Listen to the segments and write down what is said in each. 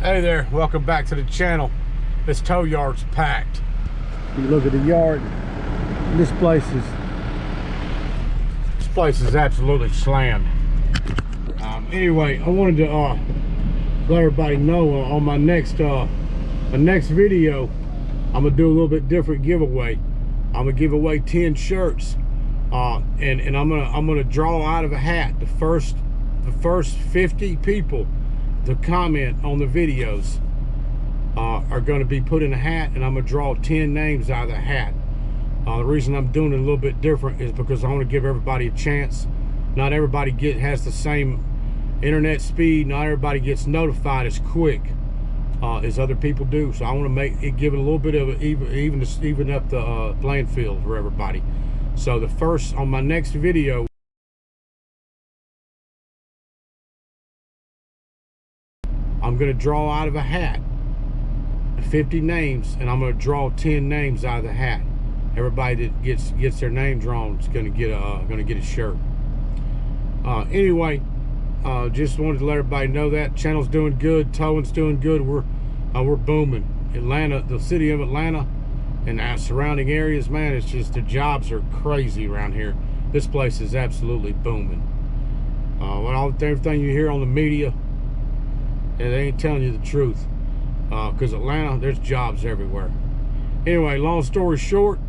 Hey there, welcome back to the channel. This tow yard's packed. You look at the yard, this place is absolutely slammed. Anyway, I wanted to let everybody know on my next video, I'm gonna do a little bit different giveaway. I'm gonna give away 10 shirts, and I'm gonna draw out of a hat the first 50 people to comment on the videos are going to be put in a hat, and I'm going to draw 10 names out of the hat. The reason I'm doing it a little bit different is because I want to give everybody a chance. Not everybody has the same internet speed. Not everybody gets notified as quick as other people do. So I want to give it a little bit of even up the playing field for everybody. So on my next video, I'm going to draw out of a hat 50 names, and I'm going to draw 10 names out of the hat. Everybody that gets their name drawn is going to get a shirt. Anyway, just wanted to let everybody know that channel's doing good, towing's doing good. We're booming. Atlanta, the city of Atlanta, and our surrounding areas, man, it's just the jobs are crazy around here. This place is absolutely booming. Everything you hear on the media, and they ain't telling you the truth, because Atlanta, there's jobs everywhere. Anyway, long story short,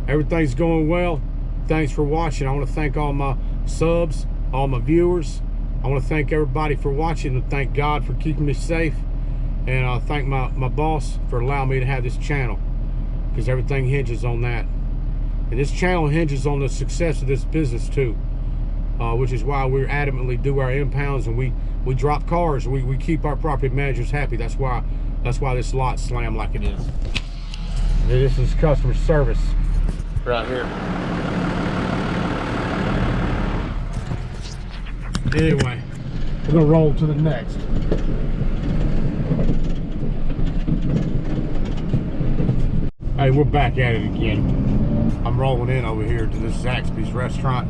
everything's going well. Thanks for watching. I want to thank all my subs, all my viewers. I want to thank everybody for watching, and thank God for keeping me safe, and thank my boss for allowing me to have this channel, because everything hinges on that. And this channel hinges on the success of this business too, which is why we adamantly do our impounds, and we drop cars. We keep our property managers happy. That's why this lot's slammed like it is. This is customer service right here. Anyway, we're gonna roll to the next. Hey, we're back at it again. I'm rolling in over here to this Zaxby's restaurant.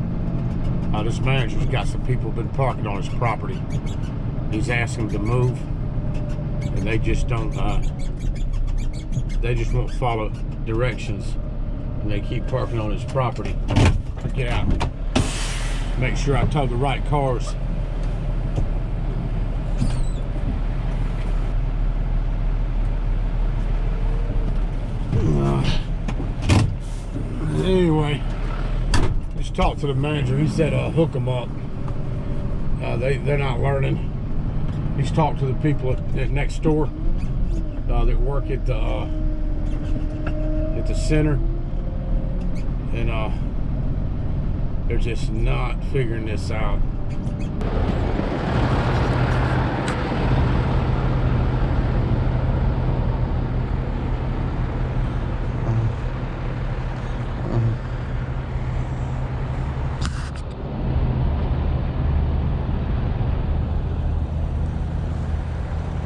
This manager's got some people been parking on his property. He's asking them to move, and they just don't. They just won't follow directions, and they keep parking on his property. Get out. Make sure I tow the right cars. Anyway. Just talked to the manager. He said hook them up. They're not learning. He's talked to the people at next door that work at the center, and they're just not figuring this out.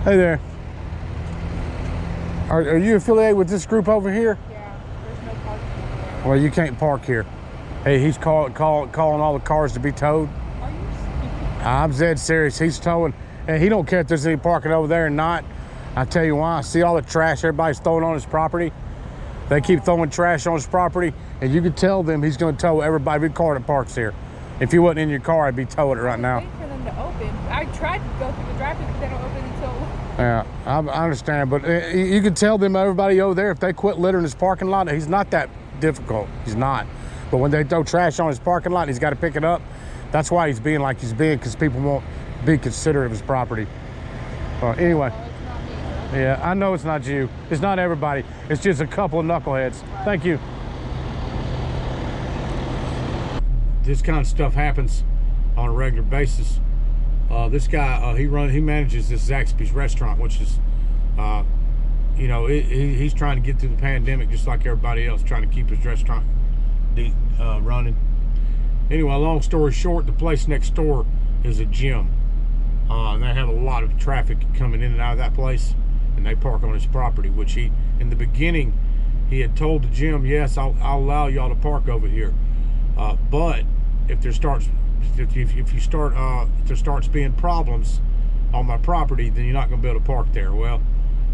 Hey there. Are you affiliated with this group over here? Yeah, there's no parking over there. Well, you can't park here. Hey, he's calling all the cars to be towed. Are you serious? I'm dead serious. He's towing, and he don't care if there's any parking over there or not. I tell you why. See all the trash everybody's throwing on his property? They keep throwing trash on his property, and you can tell them he's going to tow every car that parks here. If you wasn't in your car, I'd be towing it right now. Wait for them to open. I tried to go through the drive-thru, but they don't open until... Yeah, I understand, but you can tell them, everybody over there, if they quit littering his parking lot, he's not that difficult. He's not. But when they throw trash on his parking lot, he's got to pick it up. That's why he's being like he's being, because people won't be considerate of his property. Anyway. Well, it's not me. Yeah, I know it's not you. It's not everybody. It's just a couple of knuckleheads. Right. Thank you. This kind of stuff happens on a regular basis. This guy, he manages this Zaxby's restaurant, which is, you know, he's trying to get through the pandemic just like everybody else, trying to keep his restaurant running. Anyway, long story short, the place next door is a gym, and they have a lot of traffic coming in and out of that place, and they park on his property, which in the beginning, he had told the gym, yes, I'll allow y'all to park over here, but if there starts being problems, on my property, then you're not going to be able to park there. Well,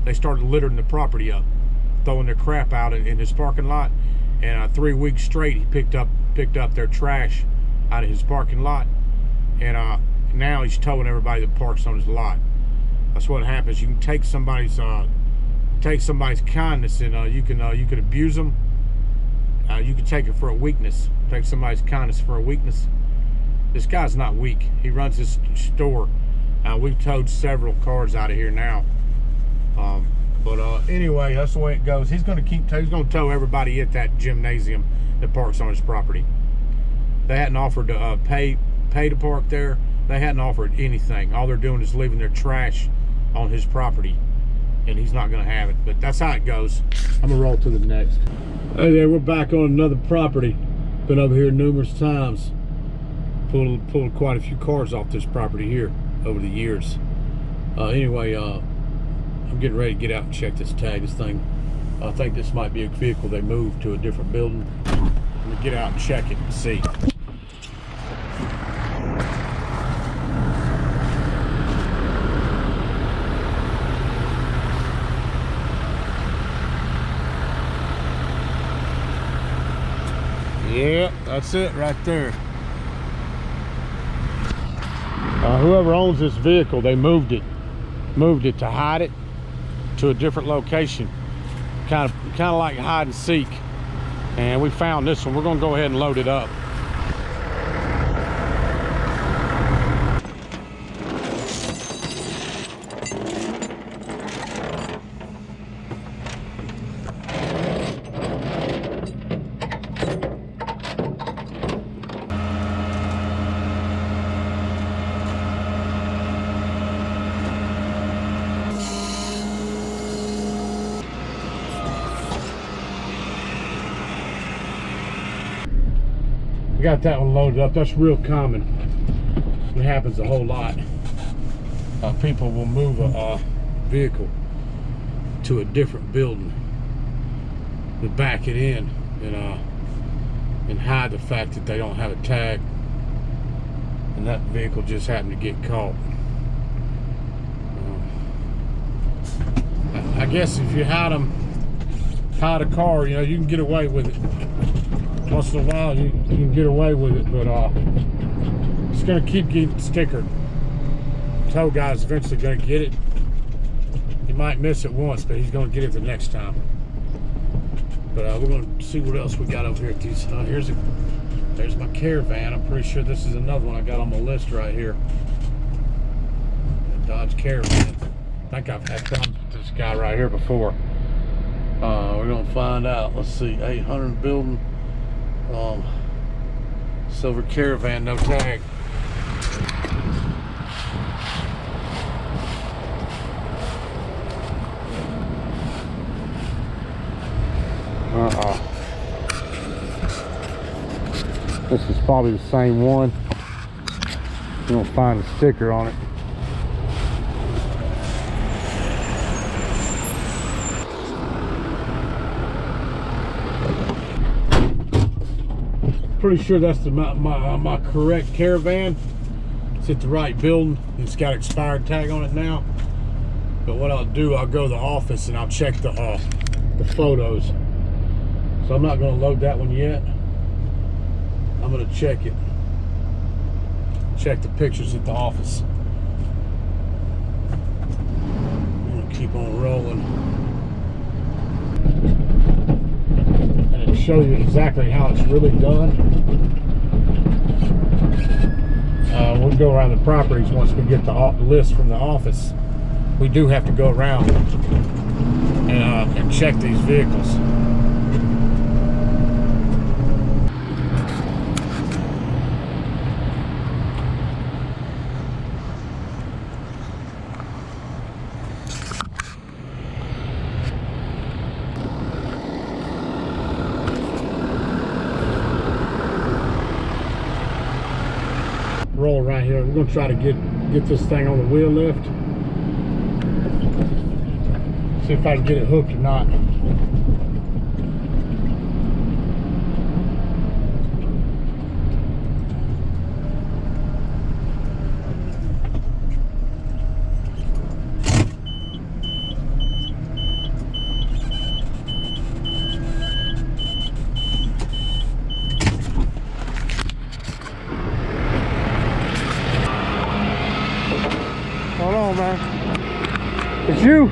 they started littering the property up, throwing their crap out in his parking lot, and 3 weeks straight he picked up their trash out of his parking lot, and now he's towing everybody that parks on his lot. That's what happens. You can take somebody's kindness, and you can abuse them. You can take it for a weakness. Take somebody's kindness for a weakness. This guy's not weak. He runs this store. We've towed several cars out of here now. But anyway, that's the way it goes. He's going to tow everybody at that gymnasium that parks on his property. They hadn't offered to pay to park there. They hadn't offered anything. All they're doing is leaving their trash on his property, and he's not going to have it. But that's how it goes. I'm gonna roll to the next. Hey there, we're back on another property. Been over here numerous times. Pulled quite a few cars off this property here over the years. Anyway, I'm getting ready to get out and check this tag. This thing, I think this might be a vehicle they moved to a different building. I'm gonna get out and check it and see. Yeah, that's it right there. Whoever owns this vehicle, they moved it to hide it to a different location, kind of like hide and seek. And we found this one. We're gonna go ahead and load it up. We got that one loaded up. That's real common. It happens a whole lot. People will move a vehicle to a different building to back it in and hide the fact that they don't have a tag, and that vehicle just happened to get caught. I guess if you hide a car, you know, you can get away with it. Once in a while you can get away with it, but it's gonna keep getting stickered. Tow guy's eventually gonna get it. He might miss it once, but he's gonna get it the next time. But we're gonna see what else we got over here at these. There's my Caravan. I'm pretty sure this is another one I got on my list right here. Dodge Caravan. I think I've had problems with this guy right here before. We're gonna find out. Let's see, 800 building. Silver Caravan, no tag. This is probably the same one. You don't find a sticker on it. Pretty sure that's my correct Caravan. It's at the right building. It's got an expired tag on it now. But what I'll do, I'll go to the office and I'll check the photos. So I'm not going to load that one yet. I'm going to check it. Check the pictures at the office. I'm going to keep on rolling. And show you exactly how it's really done. We'll go around the properties once we get the list from the office. We do have to go around and check these vehicles. Roll right here. We're gonna try to get this thing on the wheel lift. See if I can get it hooked or not. on, man? It's you?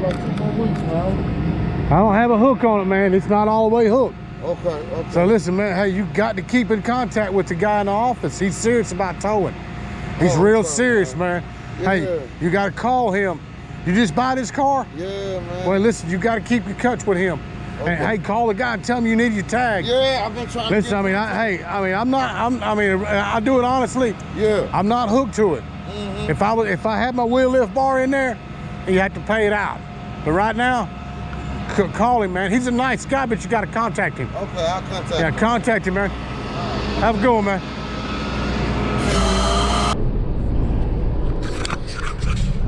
Like 2 more weeks, man. I don't have a hook on it, man. It's not all the way hooked. Okay. So listen, man, hey, you got to keep in contact with the guy in the office. He's serious about towing. He's real serious, man. Yeah. Hey, you got to call him. You just buy this car? Yeah, man. Well, listen, you got to keep in touch with him. Okay. And hey, call the guy and tell him you need your tag. Yeah, I've been trying listen, to get I do it honestly. Yeah. I'm not hooked to it. If I had my wheel lift bar in there, you have to pay it out. But right now, call him, man. He's a nice guy, but you got to contact him. Okay, I'll contact him. Yeah, contact him, man. Have a good one, man.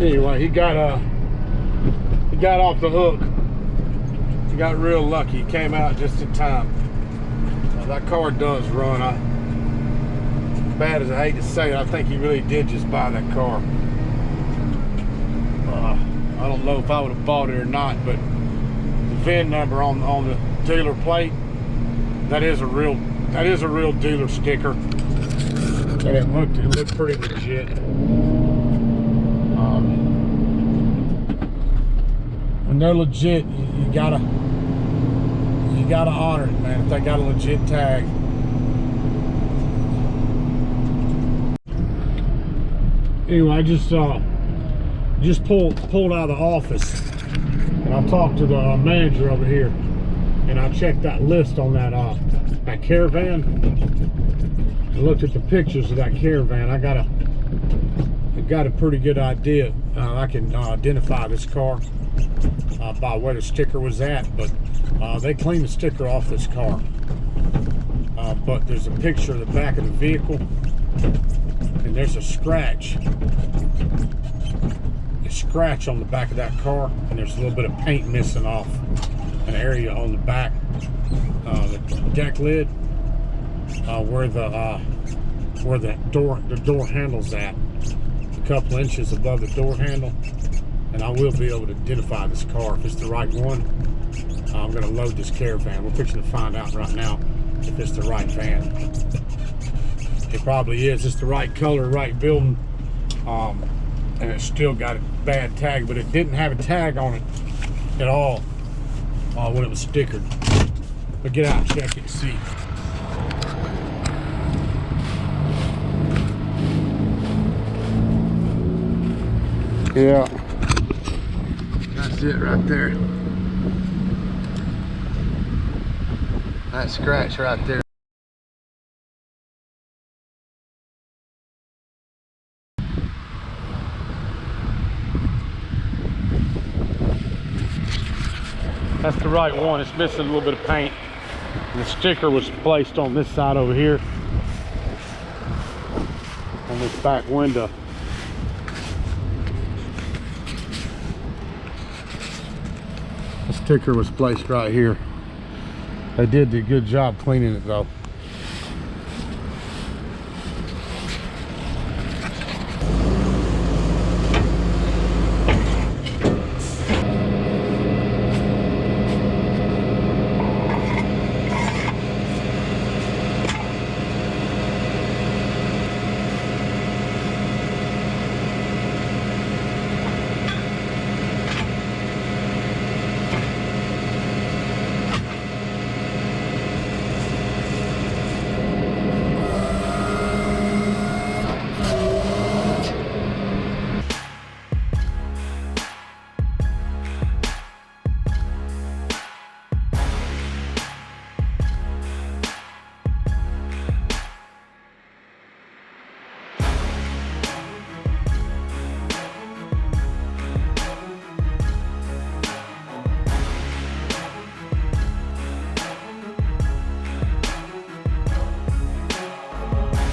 Anyway, he got off the hook. He got real lucky. He came out just in time. That car does run. Bad as I hate to say it, I think he really did just buy that car. I don't know if I would have bought it or not, but the VIN number on the dealer plate, that is a real dealer sticker. And it looked pretty legit. When they're legit, you gotta honor it, man. If they got a legit tag. Anyway, I just pulled out of the office, and I talked to the manager over here, and I checked that list on that caravan. I looked at the pictures of that caravan. I got a pretty good idea. I can identify this car by where the sticker was at, but they cleaned the sticker off this car. But there's a picture of the back of the vehicle, and there's a scratch on the back of that car, and there's a little bit of paint missing off an area on the back, the deck lid, where the door handle's at, a couple inches above the door handle. And I will be able to identify this car. If it's the right one, I'm going to load this caravan. We're fixing to find out right now if it's the right van. It probably is. It's the right color, right building, and it's still got a bad tag, but it didn't have a tag on it at all when it was stickered. But get out and check it and see. Yeah. That's it right there. That scratch right there. That's the right one. It's missing a little bit of paint. And the sticker was placed on this side over here, on this back window. The sticker was placed right here. They did a good job cleaning it though.